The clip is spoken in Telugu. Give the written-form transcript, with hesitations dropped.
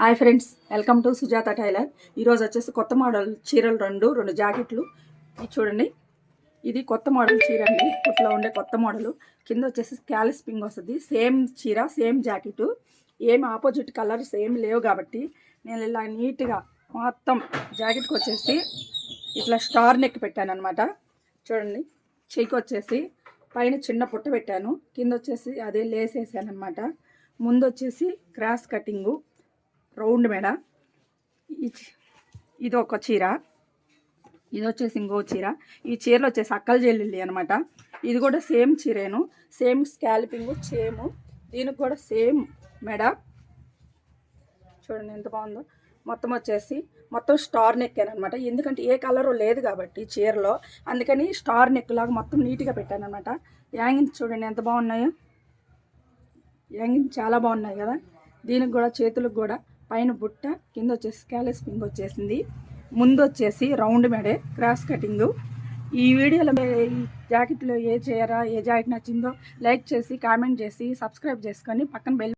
Hi friends, welcome to Sujatha tailor. ఈరోజు వచ్చేసి కొత్త మోడల్ చీరలు రెండు జాకెట్లు. ఇది చూడండి, ఇది కొత్త మోడల్ చీర అండి. ఇప్పట్లో ఉండే కొత్త మోడలు. కింద వచ్చేసి స్కాల్పింగ్ వస్తుంది. సేమ్ చీర సేమ్ జాకెట్, ఏం ఆపోజిట్ కలర్స్ ఏమి లేవు కాబట్టి నేను ఇలా నీట్గా మొత్తం జాకెట్కి వచ్చేసి ఇట్లా స్టార్ నెక్ పెట్టాను అనమాట. చూడండి, చెయ్యికి వచ్చేసి పైన చిన్న పుట్ట పెట్టాను, కింద వచ్చేసి అదే లేస్ వేసాను అనమాట. ముందు వచ్చేసి క్రాస్ కటింగు, రౌండ్ మెడ. ఇది ఒక చీర, ఇది వచ్చేసి ఇంకో చీర. ఈ చీరలు వచ్చేసి అక్కల చెల్లెలి అనమాట. ఇది కూడా సేమ్ చీరేను, సేమ్ స్కాల్పింగ్ సేమ్. దీనికి కూడా సేమ్ మెడ. చూడండి ఎంత బాగుందో. మొత్తం వచ్చేసి మొత్తం స్టార్ నెక్ అనమాట. ఎందుకంటే ఏ కలరు లేదు కాబట్టి చీరలో, అందుకని స్టార్ నెక్ లాగా మొత్తం నీట్గా పెట్టాను అనమాట. యాంగిన్స్ చూడండి ఎంత బాగున్నాయో. యాంగిన్స్ చాలా బాగున్నాయి కదా. దీనికి కూడా చేతులకు కూడా పైన బుట్ట, కింద వచ్చేసి స్కాల్పింగ్ వచ్చేసింది. ముందు వచ్చేసి రౌండ్ మెడే, క్రాస్ కటింగు. ఈ వీడియోలో ఈ జాకెట్లో ఏ జాకెట్ నచ్చిందో లైక్ చేసి కామెంట్ చేసి సబ్స్క్రైబ్ చేసుకొని పక్కన బెల్